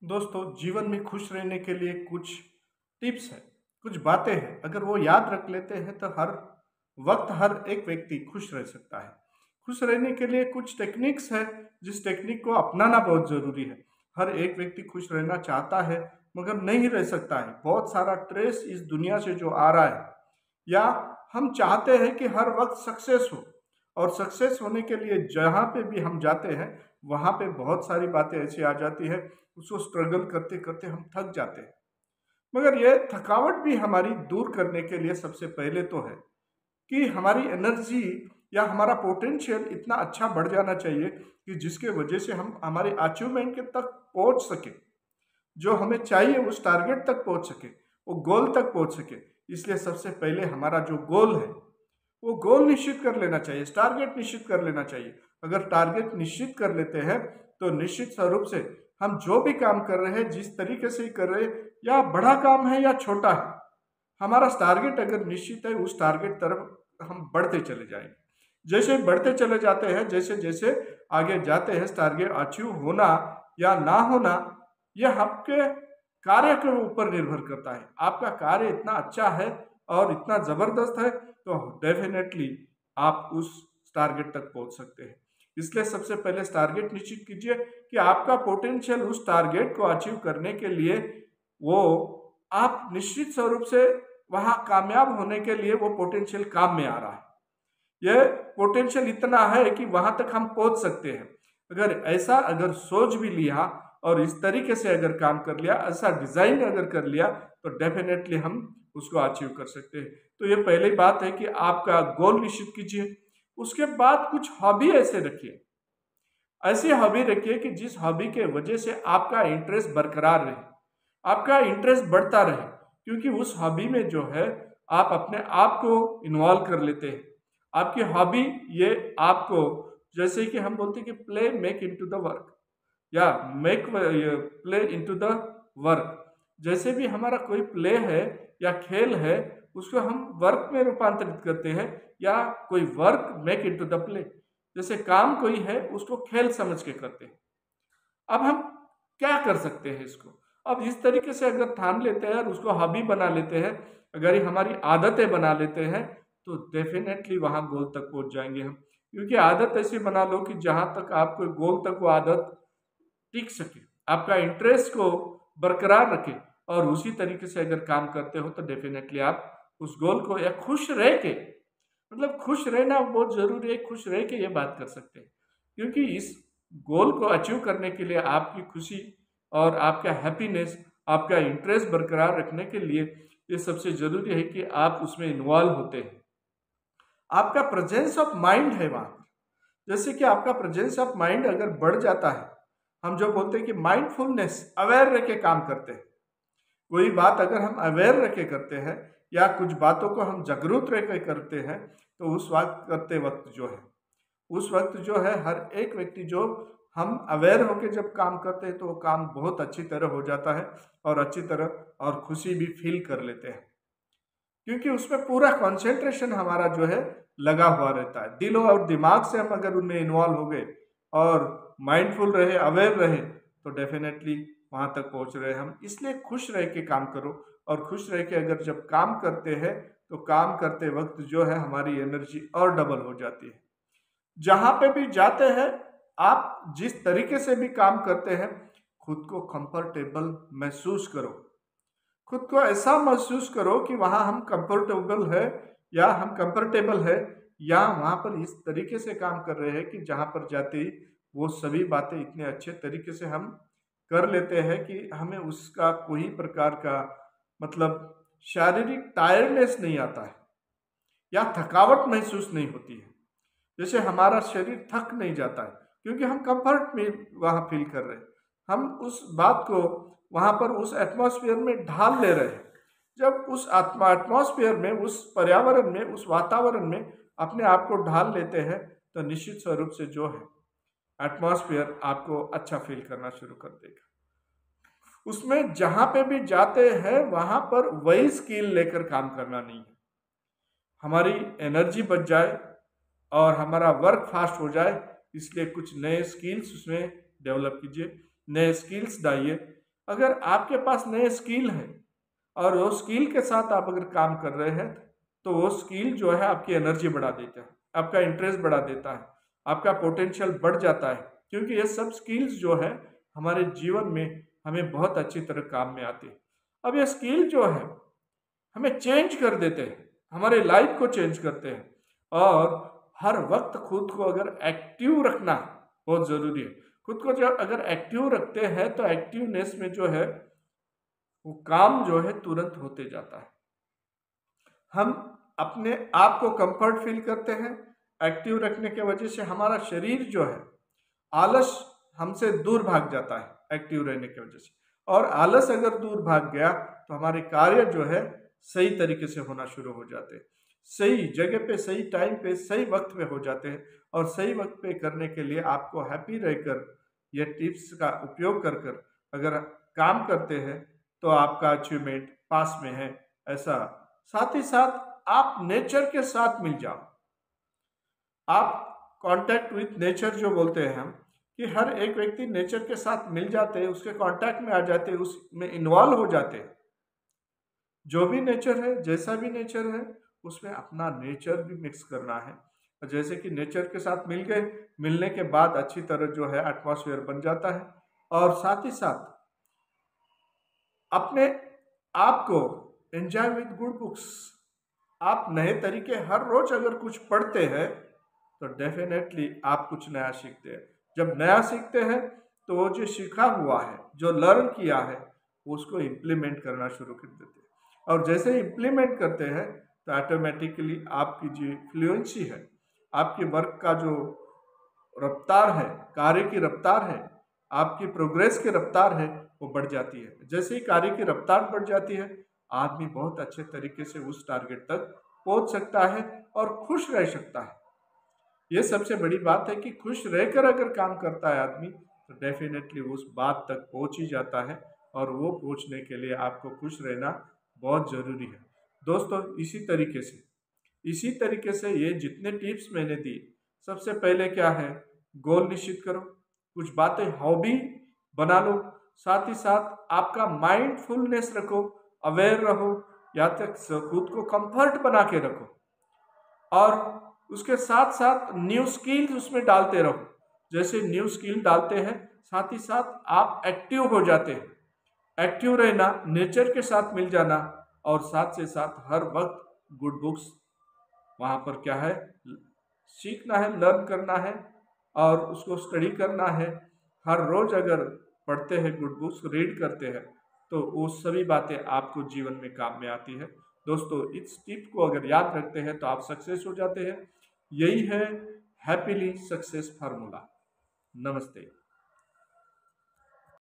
दोस्तों, जीवन में खुश रहने के लिए कुछ टिप्स है, कुछ बातें हैं। अगर वो याद रख लेते हैं तो हर वक्त हर एक व्यक्ति खुश रह सकता है। खुश रहने के लिए कुछ टेक्निक्स है, जिस टेक्निक को अपनाना बहुत ज़रूरी है। हर एक व्यक्ति खुश रहना चाहता है मगर नहीं रह सकता है। बहुत सारा स्ट्रेस इस दुनिया से जो आ रहा है, या हम चाहते हैं कि हर वक्त सक्सेस हो, और सक्सेस होने के लिए जहाँ पे भी हम जाते हैं वहाँ पे बहुत सारी बातें ऐसी आ जाती है, उसको स्ट्रगल करते करते हम थक जाते हैं। मगर ये थकावट भी हमारी दूर करने के लिए सबसे पहले तो है कि हमारी एनर्जी या हमारा पोटेंशियल इतना अच्छा बढ़ जाना चाहिए कि जिसके वजह से हम हमारे अचीवमेंट के तक पहुंच सके, जो हमें चाहिए उस टारगेट तक पहुंच सके, वो गोल तक पहुंच सके। इसलिए सबसे पहले हमारा जो गोल है वो गोल निश्चित कर लेना चाहिए, टारगेट निश्चित कर लेना चाहिए। अगर टारगेट निश्चित कर लेते हैं तो निश्चित स्वरूप से हम जो भी काम कर रहे हैं, जिस तरीके से ही कर रहे हैं, या बड़ा काम है या छोटा है, हमारा टारगेट अगर निश्चित है उस टारगेट तरफ हम बढ़ते चले जाएंगे। जैसे बढ़ते चले जाते हैं, जैसे जैसे आगे जाते हैं, टारगेट अचीव होना या ना होना यह आपके कार्य के ऊपर निर्भर करता है। आपका कार्य इतना अच्छा है और इतना ज़बरदस्त है तो डेफिनेटली आप उस टारगेट तक पहुंच सकते हैं। इसलिए सबसे पहले टारगेट निश्चित कीजिए कि आपका पोटेंशियल उस टारगेट को अचीव करने के लिए, वो आप निश्चित स्वरूप से वहाँ कामयाब होने के लिए वो पोटेंशियल काम में आ रहा है। यह पोटेंशियल इतना है कि वहाँ तक हम पहुँच सकते हैं। अगर सोच भी लिया और इस तरीके से अगर काम कर लिया, ऐसा डिज़ाइन अगर कर लिया, तो डेफिनेटली हम उसको अचीव कर सकते हैं। तो ये पहली बात है कि आपका गोल निश्चित कीजिए। उसके बाद कुछ हॉबी ऐसे रखिए, ऐसी हॉबी रखिए कि जिस हॉबी के वजह से आपका इंटरेस्ट बरकरार रहे, आपका इंटरेस्ट बढ़ता रहे। क्योंकि उस हॉबी में जो है आप अपने आप को इन्वॉल्व कर लेते हैं। आपकी हॉबी ये आपको, जैसे कि हम बोलते हैं कि play make into the work, या make play into the work. जैसे भी हमारा कोई प्ले है या खेल है, उसको हम वर्क में रूपांतरित करते हैं, या कोई work make into the play. जैसे काम कोई है उसको खेल समझ के करते हैं। अब हम क्या कर सकते हैं इसको, अब इस तरीके से अगर ठान लेते हैं और उसको हॉबी बना लेते हैं, अगर ये हमारी आदतें बना लेते हैं, तो डेफिनेटली वहाँ गोल तक पहुँच जाएंगे हम। क्योंकि आदत ऐसी बना लो कि जहाँ तक आपको गोल तक वो आदत टिक सके, आपका इंटरेस्ट को बरकरार रखे, और उसी तरीके से अगर काम करते हो तो डेफिनेटली आप उस गोल को, या खुश रह के, मतलब खुश रहना बहुत ज़रूरी है, खुश रह के ये बात कर सकते हैं। क्योंकि इस गोल को अचीव करने के लिए आपकी खुशी और आपका हैप्पीनेस, आपका इंटरेस्ट बरकरार रखने के लिए ये सबसे ज़रूरी है कि आप उसमें इन्वॉल्व होते हैं। आपका प्रेजेंस ऑफ माइंड है वहाँ पर। जैसे कि आपका प्रेजेंस ऑफ माइंड अगर बढ़ जाता है, हम जो बोलते हैं कि माइंडफुलनेस, अवेयर रह के काम करते हैं। कोई बात अगर हम अवेयर रह के करते हैं, या कुछ बातों को हम जागरूक रह के करते हैं, तो उस वक्त करते वक्त जो है, उस वक्त जो है हर एक व्यक्ति जो, हम अवेयर होकर जब काम करते हैं तो वो काम बहुत अच्छी तरह हो जाता है, और अच्छी तरह और खुशी भी फील कर लेते हैं। क्योंकि उसमें पूरा कंसंट्रेशन हमारा जो है लगा हुआ रहता है। दिल और दिमाग से हम अगर उनमें इन्वॉल्व हो गए और माइंडफुल रहे, अवेयर रहे, तो डेफिनेटली वहाँ तक पहुँच रहे हम। इसलिए खुश रह के काम करो, और खुश रह के अगर जब काम करते हैं तो काम करते वक्त जो है हमारी एनर्जी और डबल हो जाती है। जहाँ पे भी जाते हैं, आप जिस तरीके से भी काम करते हैं, खुद को कंफर्टेबल महसूस करो। खुद को ऐसा महसूस करो कि वहाँ हम कंफर्टेबल है, या हम कंफर्टेबल है, या वहाँ पर इस तरीके से काम कर रहे हैं कि जहाँ पर जाते ही वो सभी बातें इतने अच्छे तरीके से हम कर लेते हैं कि हमें उसका कोई प्रकार का, मतलब शारीरिक टायर्डनेस नहीं आता है, या थकावट महसूस नहीं होती है। जैसे हमारा शरीर थक नहीं जाता है, क्योंकि हम कंफर्ट में वहाँ फील कर रहे हैं। हम उस बात को वहाँ पर उस एटमॉस्फेयर में ढाल ले रहे हैं। जब उस एटमॉस्फेयर में, उस पर्यावरण में, उस वातावरण में अपने आप को ढाल लेते हैं, तो निश्चित स्वरूप से जो है एटमॉस्फेयर आपको अच्छा फील करना शुरू कर देगा। उसमें जहाँ पे भी जाते हैं वहाँ पर वही स्किल लेकर काम करना नहीं है। हमारी एनर्जी बच जाए और हमारा वर्क फास्ट हो जाए, इसलिए कुछ नए स्किल्स उसमें डेवलप कीजिए, नए स्किल्स डालिए। अगर आपके पास नए स्किल है और वो स्किल के साथ आप अगर काम कर रहे हैं तो वो स्किल जो है आपकी एनर्जी बढ़ा देता है, आपका इंटरेस्ट बढ़ा देता है, आपका पोटेंशियल बढ़ जाता है, क्योंकि ये सब स्किल्स जो है हमारे जीवन में हमें बहुत अच्छी तरह काम में आती है। अब ये स्किल जो है हमें चेंज कर देते हैं, हमारे लाइफ को चेंज करते हैं। और हर वक्त खुद को अगर एक्टिव रखना बहुत ज़रूरी है। खुद को जब अगर एक्टिव रखते हैं तो एक्टिवनेस में जो है वो काम जो है तुरंत होते जाता है। हम अपने आप को कंफर्ट फील करते हैं। एक्टिव रखने के वजह से हमारा शरीर जो है आलस हमसे दूर भाग जाता है एक्टिव रहने की वजह से। और आलस अगर दूर भाग गया तो हमारे कार्य जो है सही तरीके से होना शुरू हो जाते हैं, सही जगह पे सही टाइम पे सही वक्त पे हो जाते हैं। और सही वक्त पे करने के लिए आपको हैप्पी रहकर ये टिप्स का उपयोग कर कर अगर काम करते हैं तो आपका अचीवमेंट पास में है ऐसा। साथ ही साथ आप नेचर के साथ मिल जाओ। आप कांटेक्ट विथ नेचर जो बोलते हैं हम, कि हर एक व्यक्ति नेचर के साथ मिल जाते हैं, उसके कांटेक्ट में आ जाते हैं, उसमें इन्वॉल्व हो जाते हैं। जो भी नेचर है, जैसा भी नेचर है, उसमें अपना नेचर भी मिक्स करना है। और जैसे कि नेचर के साथ मिल गए, मिलने के बाद अच्छी तरह जो है एटमॉस्फेयर बन जाता है। और साथ ही साथ अपने आप को एंजॉय विद गुड बुक्स। आप नए तरीके हर रोज अगर कुछ पढ़ते हैं तो डेफिनेटली आप कुछ नया सीखते हैं। जब नया सीखते हैं तो वो जो सीखा हुआ है, जो लर्न किया है, उसको इम्प्लीमेंट करना शुरू कर देते हैं। और जैसे ही इम्प्लीमेंट करते हैं तो ऑटोमेटिकली आपकी जो फ्लुएंसी है, आपकी वर्क का जो रफ्तार है, कार्य की रफ्तार है, आपकी प्रोग्रेस की रफ्तार है, वो बढ़ जाती है। जैसे ही कार्य की रफ्तार बढ़ जाती है, आदमी बहुत अच्छे तरीके से उस टारगेट तक पहुंच सकता है और खुश रह सकता है। ये सबसे बड़ी बात है कि खुश रहकर अगर काम करता है आदमी तो डेफिनेटली उस बात तक पहुंच ही जाता है। और वो पहुंचने के लिए आपको खुश रहना बहुत ज़रूरी है। दोस्तों, इसी तरीके से ये जितने टिप्स मैंने दी, सबसे पहले क्या है, गोल निश्चित करो, कुछ बातें हॉबी बना लो, साथ ही साथ आपका माइंडफुलनेस रखो, अवेयर रहो, या तक खुद को कंफर्ट बना के रखो। और उसके साथ साथ न्यू स्किल्स उसमें डालते रहो। जैसे न्यू स्किल डालते हैं, साथ ही साथ आप एक्टिव हो जाते हैं। एक्टिव रहना, नेचर के साथ मिल जाना, और साथ से साथ हर वक्त गुड बुक्स वहाँ पर क्या है, सीखना है, लर्न करना है और उसको स्टडी करना है। हर रोज अगर पढ़ते हैं, गुड बुक्स रीड करते हैं, तो वो सभी बातें आपको जीवन में काम में आती है। दोस्तों, इस टिप को अगर याद रखते हैं तो आप सक्सेस हो जाते हैं। यही है हैप्पीली सक्सेस फार्मूला। नमस्ते।